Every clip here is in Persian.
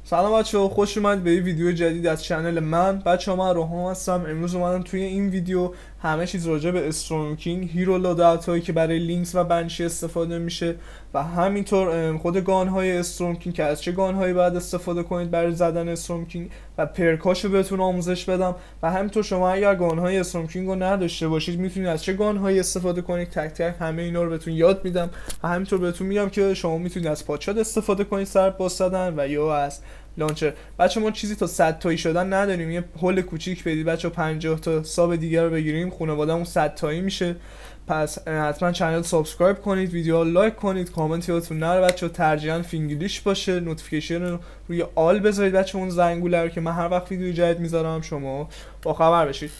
سلام بچه‌ها، خوش اومد به یه ویدیو جدید از چنل من. من روحام هستم. امروز اومدم توی این ویدیو همه چیز راجع به استورم کینگ، هیرو لودات هایی که برای لینکس و بنشی استفاده میشه و همینطور خود گان های استورم کینگ که از چه گان هایی باید استفاده کنید برای زدن استورم کینگ و پرکاشو بهتون آموزش بدم. و همینطور شما اگر گان های استورم کینگ رو نداشته باشید میتونید از چه گان هایی استفاده کنید، تک تک همه اینا رو بهتون یاد میدم و همینطور بهتون میگم که شما میتونید از پادشات استفاده کنید سر باز زدن و یا از لانچر. بچه ما چیزی تا 100 تایی شدن نداریم، یه هول کوچیک بدید بچه 50 تا ساب دیگه رو بگیریم، خانواده‌مون 100 تایی میشه. پس حتما چنل سابسکرایب کنید، ویدیو لایک کنید، کامنت یادتون نره بچه، ترجیحاً فینگلیش باشه، نوتیفیکیشن رو روی آل بذارید بچه، اون زنگوله رو که من هر وقت ویدیو جدید میذارم شما با خبر بشید.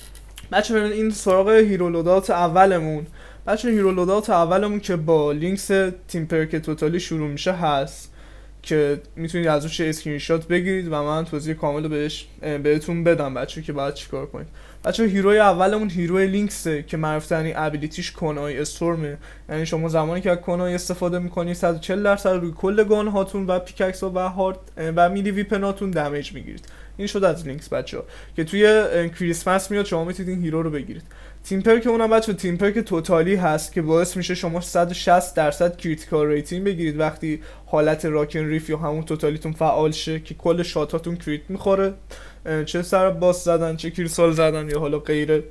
بچه ببینید این سراغ هیرو لودات اولمون. بچه هیرو لودات اولمون که با لینکس تیم پرک توتالی شروع میشه هست که میتونید از روش اسکرین شات بگیرید و من توضیح کامل بهتون بدم بچه که باید چیکار کنید. بچه هیروی اولمون هیروی لینکسه که معروف‌ترین ابیلیتیش کنای استورمه، یعنی شما زمانی که از کنای استفاده میکنید 140% روی کل گان هاتون و پیککس و هارد و میلی ویپناتون دمیج میگیرید. این شد از لینکس بچه که توی کریسمس میاد شما میتونید این هیرو رو بگیرید. تیم پرک اونم بچه تیم پرک توتالی هست که باعث میشه شما 160% کریتیکال ریتینگ بگیرید وقتی حالت راکن ریف یا همون توتالیتون فعال شه که کل شاتاتون کریت میخوره، چه سر باس زدن چه کریسال زدن یا حالا غیره.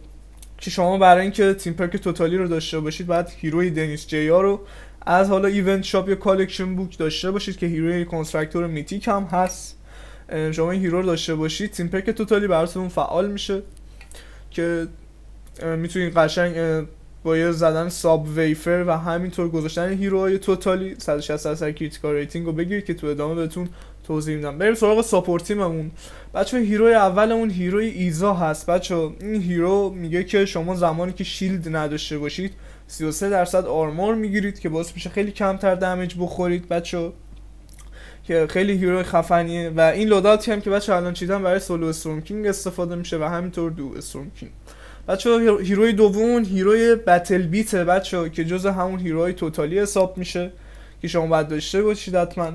که شما برای اینکه تیم پرک توتالی رو داشته باشید باید هیروی دنیس جیا رو از حالا ایونت شاپ یا کالکشن بوک داشته باشید که هیروی کنستراکتور میتیک هم هست. شما این هیرو رو داشته باشید تیم پرک توتالی براتون فعال میشه که میتونید قشنگ با یه زدن ساب ویفر و همینطور گذاشتن هیروهای توتالی 160% کریتیکال ریتینگ رو بگیرید که تو ادامه بهتون توضیح میدم. بریم سراغ ساپورت تیممون. بچه هیروی اولمون هیروی ایزا هست. بچه این هیرو میگه که شما زمانی که شیلد نداشته باشید 33% آرمور میگیرید که باعث میشه خیلی کمتر دمیج بخورید بچه، که خیلی هیرو خفنیه. و این لوداتی هم که بچه الان چیدم برای سولو استورم کینگ استفاده میشه و همینطور دو استورم کینگ. بچه هیروی دومون هیروی بتل بیته بچه که جز همون هیروهای توتالی حساب میشه که شما باید داشته باشید حتما.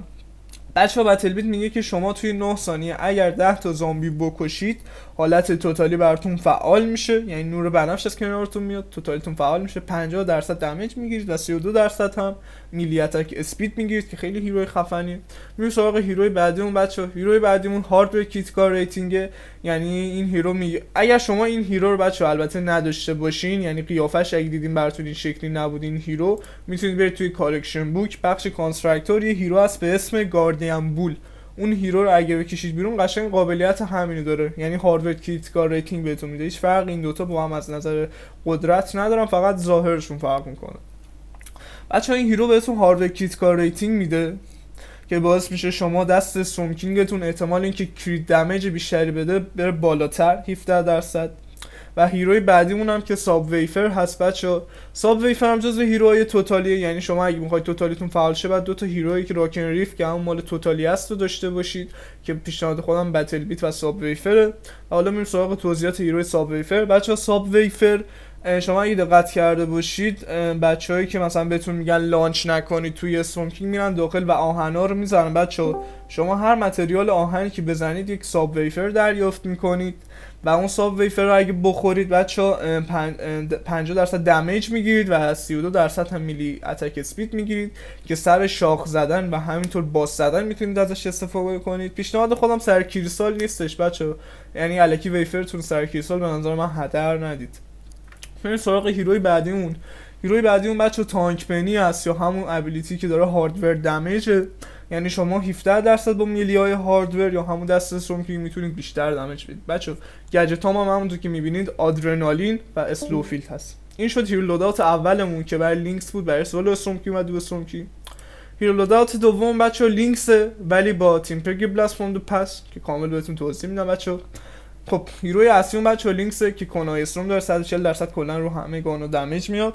بچه بتل بیت میگه که شما توی 9 ثانیه اگر 10 تا زامبی بکشید حالت توتالی براتون فعال میشه، یعنی نور بنفش از کنارتون میاد، توتالیتون فعال میشه، 50% دمیج میگیرید و 32% هم میلی اتک اسپید میگیرید که خیلی هیروی خفنیه. میریم سراغ هیروی بعدیمون بچه. هیروی بعدیمون هاردور کریتیکال ریتینگه، یعنی این هیرو میگه اگر شما این هیرو رو بچه البته نداشته باشین، یعنی قیافش اگه دیدین براتون این شکلی نبود این هیرو، میتونید برید توی کالکشن بوک بخش کانستراکتور یه هیرو هست به اسم گاردین بول. اون هیرو رو اگه بکشید بیرون قشنگ قابلیت همینو داره، یعنی هاردور کریتیکال ریتینگ بهتون میده. هیچ فرق این دوتا با هم از نظر قدرت ندارن، فقط ظاهرشون فرق میکنه. بچه این هیرو بهتون هاردور کریتیکال ریتینگ میده که باعث میشه شما دست استورم کینگتون احتمال اینکه کریت دمیج بیشتری بده بره بالاتر 17%. و هیروی بعدیمون هم که ساب ویفر هست بچه. ساب ویفر هم جزو هیروهای توتالیه، یعنی شما اگه میخواید توتالیتون فعال شه بعد 2 تا هیرویی که راکن ریف که همون مال توتالی هست رو داشته باشید که پیشنهاد خودم بتل بیت و ساب ویفره. و حالا میریم سراغ توضیحات هیروی ساب ویفر. بچه ساب ویفر شما اگه دقت کرده باشید بچه‌هایی که مثلا بهتون میگن لانچ نکنید توی استورم کینگ میرن داخل و آهنا رو میذارن بچه. شما هر متریال آهنی که بزنید یک ساب ویفر دریافت میکنید و اون ساب ویفر رو اگه بخورید بچه 50% دمیج میگیرید و 32% هم میلی اتک اسپید میگیرید که سر شاخ زدن و همینطور باس زدن میتونید ازش استفاده کنید. پیشنهاد خودم سر کریستال نیستش بچه، یعنی الکی ویفرتون سر کریستال به نظر من هدر ندید. بریم سراغ هیروی بعدیمون. هیروی بعدیمون بچه تانک پنی هست یا همون ابیلیتی که داره هاردور دمیج، یعنی شما 17% با میلی های هاردور یا همون دست استورم کینگ میتونید بیشتر دمیج بدید بچه. گجت هم همونطور که میبینید آدرنالین و اسلو فیلد هست. این شد هیرو لودات اولمون که برای لینکس بود برای سولو استورم کینگ و دو استورم کینگ. هیرو لودات دوم بچه لینکسه ولی با تیم پرک بلاست فروم دی پاست که کامل بهتون توضیح میدم بچه. خب هیروی اصلیمون بچه لینکسه که کنای استورم داره 140% کلا رو همه گانو دمیج میاد.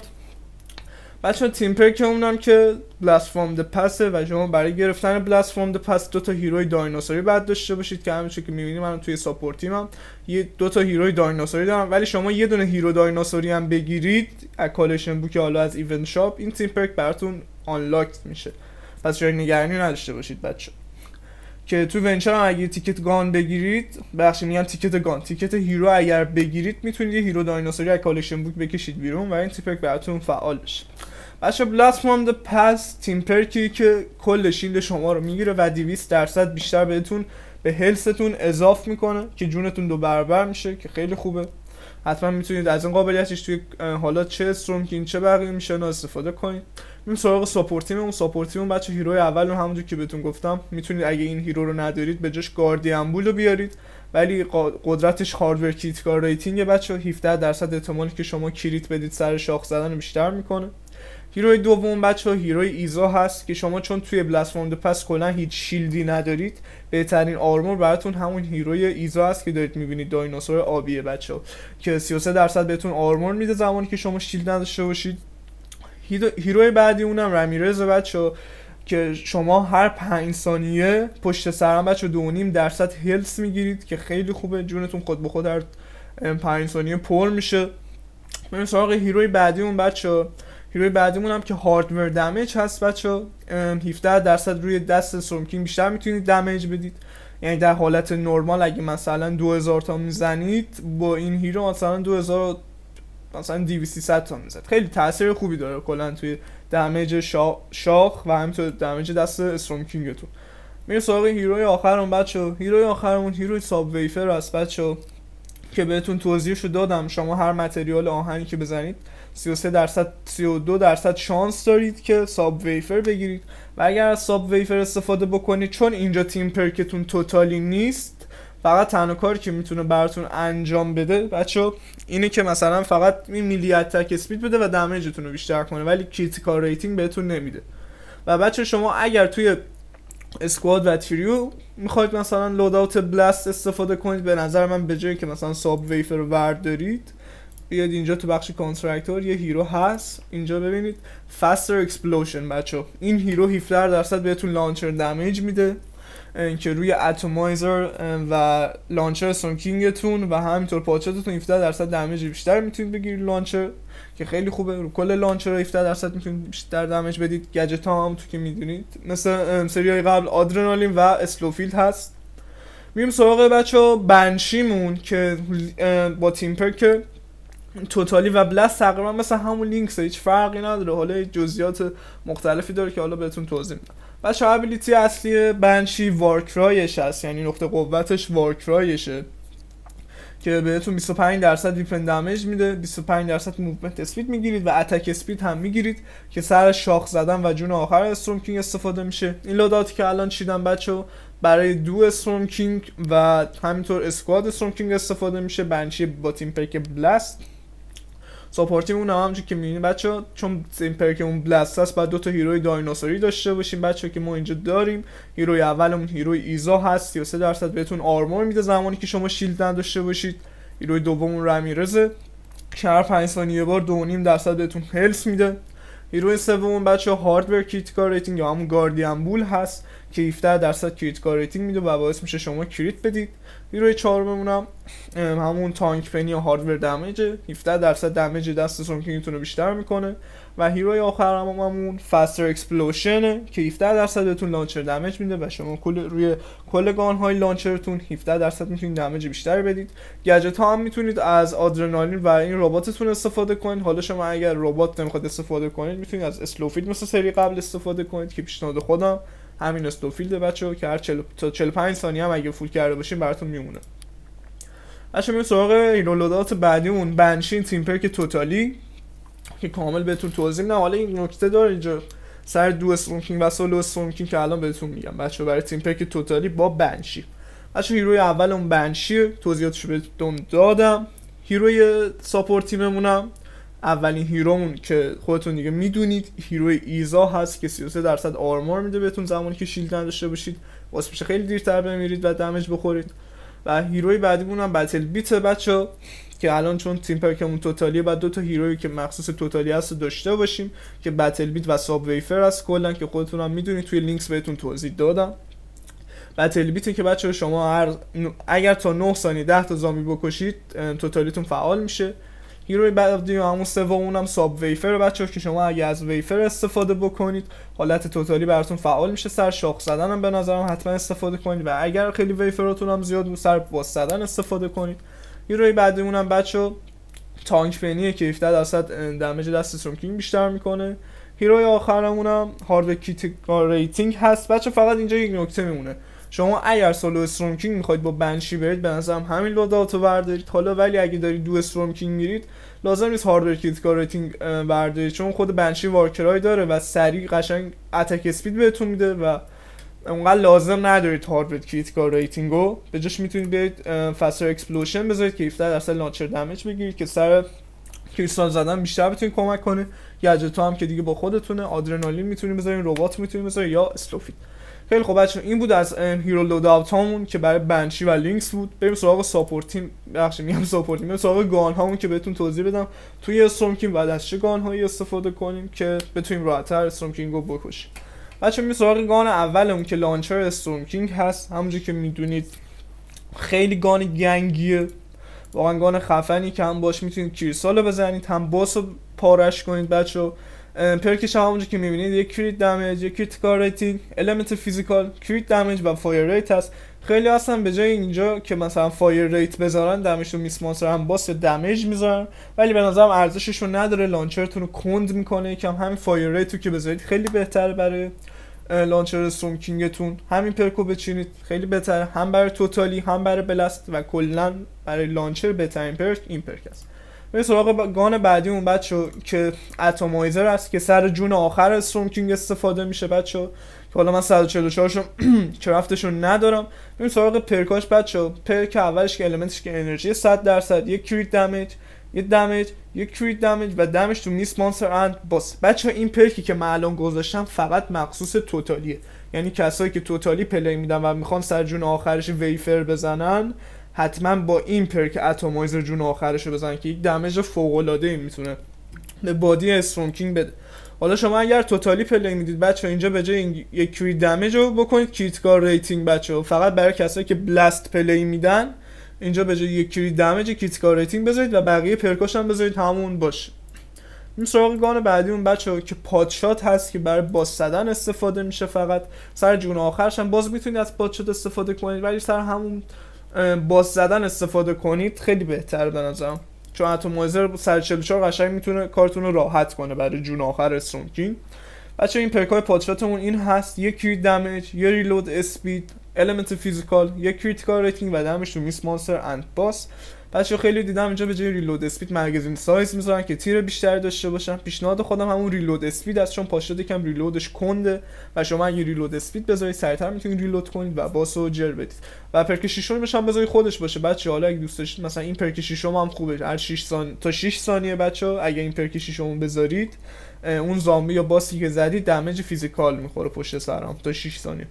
بچه تیم پرک اونم که بلاست فروم دی پاسه و شما برای گرفتن بلاست فروم دی پاس 2 تا هیروی دایناسوری بعد داشته باشید که همونجوری که می‌بینید من توی ساپورت تیمم 2 تا هیروی دایناسوری دارم، ولی شما یه دونه هیرو دایناسوری هم بگیرید از کالکشن بوک حالا از ایونت شاپ این تیم پرک براتون آنلاکت میشه، پس جای نگرانی نداشته باشید بچه. که تو ونچر هم اگه تیکت گان بگیرید، میگم تیکت گان، تیکت هیرو اگر بگیرید میتونید یه هیرو دایناسوری از کالکشن بوک بکشید بیرون و این تیپک براتون فعال بشه. بچه بلاست فرام د پست تیم پرکی که کل شیلد شما رو میگیره و 200% بیشتر بهتون به هلستون اضاف میکنه که جونتون 2 برابر میشه که خیلی خوبه. حتما میتونید از این قابلیتش توی حالا چه استروم کینگ چه بقیه میشه استفاده کنید. میریم سراغ ساپورت تیممون. بچه هیروی اول رو همونجور که بهتون گفتم میتونید اگه این هیرو رو ندارید به جاش گاردین بول رو بیارید، ولی قدرتش هاردور کریتیکال ریتینگ بچه 17% احتمالی که شما کریت بدید سر شاخ زدن رو بیشتر میکنه. هیروی دوم بچه هیروی ایزا هست که شما چون توی بلاست فرام د پست کلا هیچ شیلدی ندارید، بهترین آرمور براتون همون هیروی ایزا هست که دارید میبینید، دایناسور آبیه بچه‌ها که 33% بهتون آرمور میده زمانی که شما شیلد نداشته باشید. هیروی بعدی اونم رمیرز بچه‌ها که شما هر 5 ثانیه پشت سرم بچه 2.5% هلس میگیرید که خیلی خوبه، جونتون خود به خود هر 5 ثانیه پر میشه. بریم سراغ هیروی بعدیمون بچه‌ها. هیروی بعدیمون هم که هاردور دمیج هست بچه‌ها، 17% روی دست استورم کینگ بیشتر میتونید دمیج بدید. یعنی در حالت نرمال اگه مثلا 2000 تا میزنید با این هیرو مثلا 2000 مثلا 200 تا میزنید، خیلی تاثیر خوبی داره کلا توی دمیج شاخ و همینطور دمیج دست استورم کینگتون. میریم سراغ هیروی آخرمون بچه‌ها. هیروی آخرمون هیروی ساب ویفر هست بچه‌ها که بهتون توضیحشو دادم. شما هر متریال آهنی که بزنید 32% شانس دارید که ساب ویفر بگیرید و اگر از ساب ویفر استفاده بکنید، چون اینجا تیم پرکتون توتالی نیست، فقط تنها کاری که میتونه براتون انجام بده بچه اینه که مثلا فقط میلی اتک اسپید بده و دمیجتون رو بیشتر کنه، ولی کریتیکال ریتینگ بهتون نمیده. و بچه شما اگر توی اسکواد و تریو میخواید مثلا لوداوت بلاست استفاده کنید، به نظر من به جایی که مثلا ساب ویفر رو بردارید، بیاید اینجا تو بخش کانترکتور یه هیرو هست، اینجا ببینید فاستر اکسپلوژن بچه. این هیرو 17% بهتون لانچر دمیج میده که روی اتمایزر و لانچر استورم کینگتون و همینطور پاچاتتون 17% دمیج بیشتر میتونید بگیرید لانچر که خیلی خوبه. رو کل لانچر 17% میتونید بیشتر دمیج بدید. گجت ها هم تو که میدونید مثل سریای قبل آدرنالین و اسلوفیلد هست. میریم سراغ بچه بنشیمون که با تیم پرک توتالی و بلاست تقریبا مثل همون لینکس، هیچ فرقی نداره، حالا جزئیات مختلفی داره که حالا بهتون توضیح میدم. بچه ابیلیتی اصلی بنشی وارکرایش هست، یعنی نقطه قوتش وارکرایشه که بهتون 25% ویپن دمیج میده، 25% موومنت اسپید میگیرید و اتک اسپید هم میگیرید که سر شاخ زدن و جون آخر استورم کینگ استفاده میشه. این لوداتی که الان چیدم بچه برای دو استورم کینگ و همینطور اسکواد استورم کینگ استفاده میشه. بنشی با تیم پرک بلاست. ساپورتیمون هم همونجوری که میبینید بچه‌ها، چون تیم پرکمون بلاست هست بعد 2 تا هیروی دایناسوری داشته باشیم بچه‌ها که ما اینجا داریم. هیروی اولمون هیروی ایزا هست، 33% بهتون آرمور میده زمانی که شما شیلد نداشته باشید. هیروی دوممون رمیرزه که هر 5 ثانیه بار 2.5% بهتون هلس میده. هیروی سوممون بچه‌ها هاردور کریتیکال ریتینگ یا همون گاردین بول هست که 17% کریتیکال ریتینگ میده و باعث میشه شما کریت بدید. هیروی چهارممون هم همون تانک پنی یا هاردور دمیج، 17% دمیج دست استورم کینگتون رو بیشتر میکنه. و هیروی آخر همون فاستر اکسپلوژن که 17% بهتون لانچر دمیج میده و شما روی کل گان های لانچرتون 17% میتونید دمیج بیشتری بدید. گجت ها هم میتونید از آدرنالین و این رباتتون استفاده کنید. حالا شما اگر ربات نمیخواد استفاده کنید میتونید از اسلوفیلد مثل سری قبل استفاده کنید که پیشنهاد خودم همین اسلوفیلد بچه‌ها که هر 40 تا 45 ثانیه هم اگه فول کرده باشین براتون میمونه. بچه‌ها میریم سراغ هیرولودات بعدیمون بنشین تیم پرک توتالی که کامل بهتون توضیح میدم. حالا این نکته داره اینجا سر دو استورم کینگ و سولو استورم کینگ که الان بهتون میگم بچه‌ها برای تیم پرک توتالی با بنشی. بچه‌ها هیروی اولمون بنشی، توضیحاتشو بهتون دادم. هیروی ساپورت تیممونم اولین هیرومون که خودتون دیگه میدونید هیروی ایزا هست که 33% آرمور میده بهتون زمانی که شیلد نداشته باشید، واسه میشه خیلی دیرتر بمیرید و دمیج بخورید. و هیروی بعدیمون هم بتل بیت بچه‌ها که الان چون تیم پرکمون توتالیه بعد 2 تا هیرویی که مخصوص توتالی هست داشته باشیم که بتل بیت و ساب ویفر هست کلا که خودتون هم میدونید، توی لینکس بهتون توضیح دادم. بتل بیت که بچه‌ها شما اگر تا 9 ثانیه 10 تا زامبی بکشید توتالیتون فعال میشه هیروی بعدی همون سومونم ساب ویفر بچه‌ها که شما اگه از ویفر استفاده بکنید حالت توتالی براتون فعال میشه. سر شاخ زدن هم به نظرم حتما استفاده کنید و اگر خیلی ویفراتون هم زیاد بود سر باز زدن استفاده کنید. هیروی بعدیمون هم بچه‌ها تانک پنیه که 17% دمیج دست استورم کینگ بیشتر میکنه. هیروی آخرمونم هارد کریتیکال ریتینگ هست. بچه فقط اینجا یک نکته میمونه، شما اگر سولو استورم کینگ میخواید با بنشی برید به نظرم همین لوداتو بردارید حالا، ولی اگه دارید دو استورم کینگ میرید لازم نیست هارد کریتیکال ریتینگ بردارید، چون خود بنشی وارکرای داره و سریع قشنگ اتک اسپید بهتون میده و اونقدر لازم ندارید هارد کریتیکال ریتینگو. به جاش میتونید برید فاستر اکسپلوژن بذارید که 17% لانچر دمیج بگیرید که سر کریستال زدن بیشتر بتونید کمک کنه. گجت هم که دیگه با خودتونه، آدرنالین میتونید بذارید، ربات میتونید بذارید یا اسلوفیت. خیلی خوب بچه‌ها این بود از هیرو لوداوت هامون که برای بنشی و لینکس بود. بریم سراغ ساپورتیم، بخشید میگم ساپورتیم، بریم سراغ گان هامون که بهتون توضیح بدم توی استورم کینگ بعد از چه گان هایی استفاده کنیم که بتونیم راحت‌تر استورم کینگ رو بکشیم. بچه‌ها میریم سراغ گان اولمون که لانچر استورم کینگ هست. همونجوری که میدونید خیلی گان گنگیه، واقعا گان خفنی که هم باش میتونید کریستال بزنید هم باس رو پارش کنید. بچه‌ها پرکش همونجوری که میبینید یک کریت دمیج، یک کریتیکال ریتینگ، المنت فیزیکال، کریت دمیج و فایر ریت هست. خیلی هستن به جای اینجا که مثلا فایر ریت بذارن دمیج رو میس مانستر هم باس دمیج میذارن، ولی به نظرم ارزشش رو نداره، لانچرتون رو کند میکنه یکم. همین فایر ریت رو که بذارید خیلی بهتره برای لانچر استورم کینگتون، همین پرکو بچینید خیلی بهتره، هم برای توتالی هم برای بلست و کلا برای لانچر بهترین پرک این پرک است. بریم سراغ گان بعدیمون بچه‌ها که اتمایزر است که سر جون آخر استورم کینگ استفاده میشه بچه‌ها، که حالا من 144 شون کرافتشون ندارم. بریم سراغ پرکاش بچه‌ها. پرک اولش که المنتش که انرژی 100%، یک کریت دمیج، یک دمیج، یک کریت دمیج و دمیج تو میس مانستر اند باس. بچه‌ها این پرکی که من الان گذاشتم فقط مخصوص توتالیه، یعنی کسایی که توتالی پلی میدن و میخوان سر جون آخرش ویفر بزنن حتما با این پرک اتمایزر جون آخرشو بزنن که یک دمیج فوق‌العاده میتونه به بادی استورم کینگ بده. حالا شما اگر توتالی پلی میدید بچه‌ها اینجا به جای یک کریت دمیج رو بکنید کریتیکال ریتینگ بچه‌ها، فقط برای کسایی که بلاست پلی میدن اینجا به جای یک کریت دمیج کریتیکال ریتینگ بذارید و بقیه پرکاش هم بذارید همون باشه. این سراغ گان بعدیمون بچه‌ها که پادشات هست که برای باز زدن استفاده میشه، فقط سر جون آخرش هم باز میتونید از پادشات استفاده کنید، ولی سر همون باز زدن استفاده کنید خیلی بهتره به نظرم، چون اتمایزر سر 44 قشنگ میتونه کارتون رو راحت کنه برای جون آخر استورم کینگ. بچه‌ها این پرکای پادشاتمون این هست: یک کریت دمیج، یک ریلود اسپید، المنت فیزیکال، یک کریتیکال ریتینگ و دمیج تو میس مانستر اند باس. بچه‌ها خیلی دیدم اینجا به جای ریلود اسپید مگزین سایز میذارن که تیر بیشتری داشته باشن. پیشنهاد خودم همون ریلود اسپید است، چون پاشات یکم ریلودش کنده و شما اگه ریلود اسپید بذارید سریعتر میتونید ریلود کنید و باسو جر بدید. و پرک شیشم هم بذارید خودش باشه بچه‌ها. حالا اگه دوست داشتید مثلا این پرک شیشم هم خوبه، هر 6 تا 6 ثانیه بچه‌ها اگه این پرک شیشم بذارید اون زامبی یا باسی که زدید دمیج فیزیکال میخوره پشت سرم تا 6 ثانیه.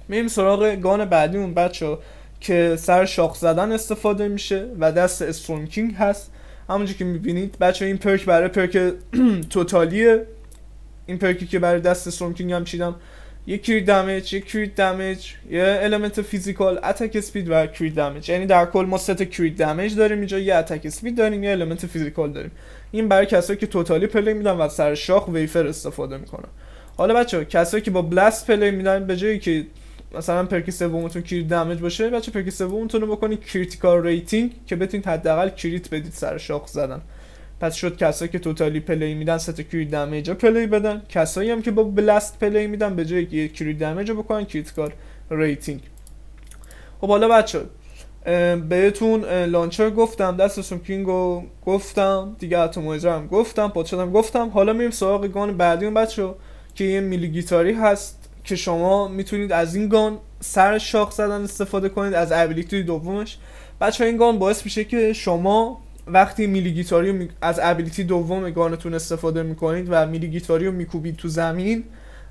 میریم سراغ گان بعدیمون بچه‌ها که سر شاخ زدن استفاده میشه و دست استورم کینگ هست. همونجوری که میبینید بچه این پرک برای پرک توتالیه. این پرکی که برای دست استورم کینگ هم چیدم: یک کریت دمیج، یک کریت دمیج، یه المنت فیزیکال، اتک اسپید و کریت دمیج. یعنی در کل ما 3 تا کریت دمیج داریم اینجا، یه اتک اسپید داریم، یه المنت فیزیکال داریم. این برای کسایی که توتالی پلی میدن و سر شاخ ویفر استفاده میکنن. حالا بچه‌ها کسایی که با بلاست پلی میدن به جایی که مثلا پرک سومتون کریت دمیج باشه بچه پرک سومتون رو بکنید کریتیکال ریتینگ که بتونید حداقل کریت بدید سر شاخ زدن. پس شد کسایی که توتالی پلی میدن 3 تا کریت دمیج پلی بدن، کسایی هم که با بلاست پلی میدن به جای که کریت دمیج رو بکنن کریتیکال ریتینگ. خب حالا بچه بهتون لانچر گفتم، دست استورم کینگ رو گفتم دیگه، اتمایزر هم گفتم، پادشات هم گفتم. حالا میریم سراغ گان بعدیون بچه که یه میلی گیتاری هست که شما میتونید از این گان سر شاخ زدن استفاده کنید از ابیلیتی دومش. بچه‌ها این گان باعث میشه که شما وقتی میلی گیتاری از ابیلیتی دوم گانتون استفاده میکنید و میلی گیتاری رو میکوبید تو زمین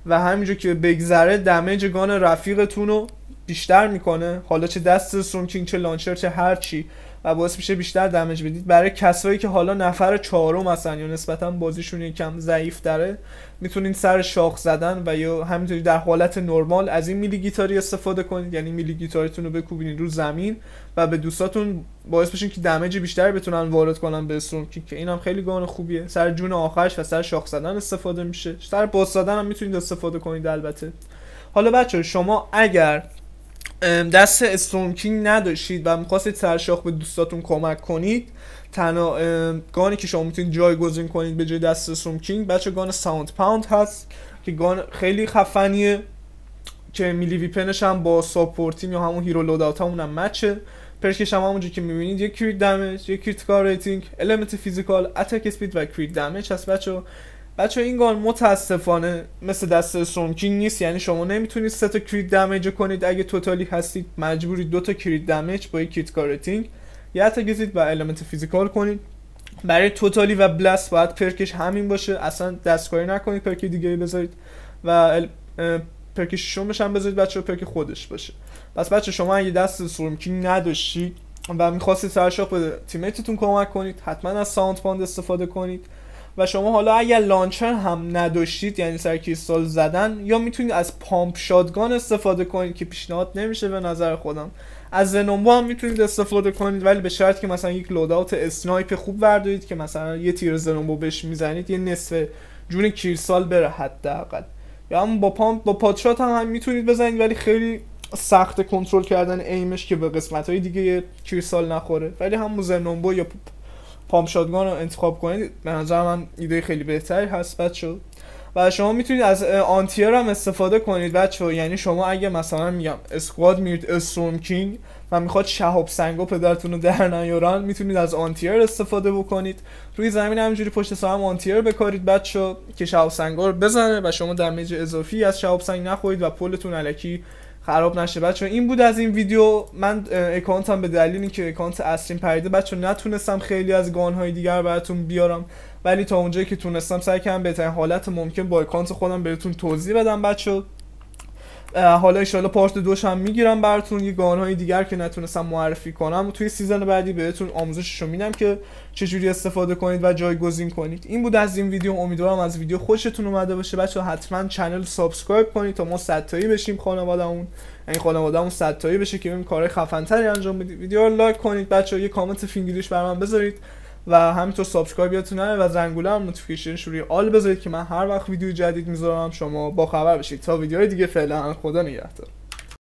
و همینجور که بگذره دمیج گان رفیقتون رو بیشتر میکنه، حالا چه دست استورم کینگ چه لانچر چه هر چی. و باعث میشه بیشتر دمیج بدید. برای کسایی که حالا نفر چهارم هستن یا نسبتا بازیشون یکم ضعیف تره، میتونید سر شاخ زدن و یا همینطوری در حالت نرمال از این میلی گیتاری استفاده کنید، یعنی میلی گیتارتون رو بکوبید رو زمین و به دوستاتون باعث بشین که دمیج بیشتری بتونن وارد کنن به استورم کینگ، که اینم خیلی گان خوبیه. سر جون آخرش و سر شاخ زدن استفاده میشه. سر باز زدن هم میتونید استفاده کنید البته. حالا بچه‌ها شما اگر دست استورم کینگ نداشتید و می‌خواستید سر شاخ به دوستاتون کمک کنید، تنها گانی که شما میتونید جایگزین کنید به جای دست استورم کینگ بچه گان ساوند پاوند هست که گان خیلی خفنیه که میلی ویپنش هم با ساپورتیم یا همون هیرو لوداوت همون هم مچه. پرکش هم همونجوری که میبینید یک کریت دمیج، یک کریتیکال ریتینگ، المنت فیزیکال، اتک اسپید و کریت دمیج هست. بچه این گان متاسفانه مثل دست استورم کینگ نیست، یعنی شما نمیتونید 3 تا کریت دمیج کنید اگه توتالی هستید، مجبورید 2 تا کریت دمیج با یک کریتیکال ریتینگ یا اتک اسپید و المنت فیزیکال کنید. برای توتالی و بلاست باید پرکش همین باشه، اصلا دستکاری نکنید پرک دیگه بذارید و پرک ششمش هم بذارید بچه پرک خودش باشه. پس بچه شما اگه دست استورم کینگ نداشتید و میخواستید سرشاخ به تیمیتتون کمک کنید، حتما از ساوند پاند استفاده کنید. و شما حالا اگر لانچر هم نداشتید، یعنی سر کریستال زدن، یا میتونید از پامپ شاتگان استفاده کنید که پیشنهاد نمیشه به نظر خودم. از زنومبو هم میتونید استفاده کنید، ولی به شرط که مثلا یک لوداوت اسنایپ خوب بردارید که مثلا یه تیر زنومبو بهش میزنید یه نصف جون کریستال بره حداقل. یا هم با پامپ با پادشات هم میتونید بزنید، ولی خیلی سخت کنترل کردن ایمش که به قسمت‌های دیگه کریستال نخوره. ولی هم زنومبو یا پامپ شاتگان رو انتخاب کنید، به نظر من ایده خیلی بهتری هست بچه‌ها. و شما میتونید از آنتیر هم استفاده کنید بچه‌ها، یعنی شما اگه مثلا میگم اسکواد میرید استورم کینگ و میخواد شهاب سنگا پدرتون رو در نیارن، میتونید از آنتیر استفاده بکنید. روی زمین همینجوری پشت سر هم آنتیر بکارید بچه‌ها که شهاب سنگا رو بزنه و شما دمیج اضافی از شهاب سنگ نخورید و پولتون الکی خراب نشه بچه. این بود از این ویدیو. من اکانتم به دلیل اینکه اکانت اصلیم پریده بچه نتونستم خیلی از گان‌های دیگر براتون بیارم، ولی تا اونجایی که تونستم سعی کردم بهترین حالت ممکن با اکانت خودم بهتون توضیح بدم بچه. حالا ان شاءالله پارت 2 هم میگیرم براتون، یه گان‌های دیگر که نتونستم معرفی کنم و توی سیزن بعدی بهتون آموزششو میدم که چجوری استفاده کنید و جایگزین کنید. این بود از این ویدیو. امیدوارم از ویدیو خوشتون اومده باشه بچه. حتما کانال سابسکرایب کنید تا ما 100 تایی بشیم خانواده‌مون، یعنی خانواده‌مون 100 تایی بشه که بریم کارهای خفن‌تری انجام بدیم. ویدیو رو لایک کنید بچه، یه کامنت فینگلیش برام بذارید و همینطور سابسکرایب یادتون نره و زنگوله هم نوتیفیکیشنش روی آل بذارید که من هر وقت ویدیو جدید میذارم شما با خبر بشید. تا ویدیوهای دیگه فعلا خدا نگهدار.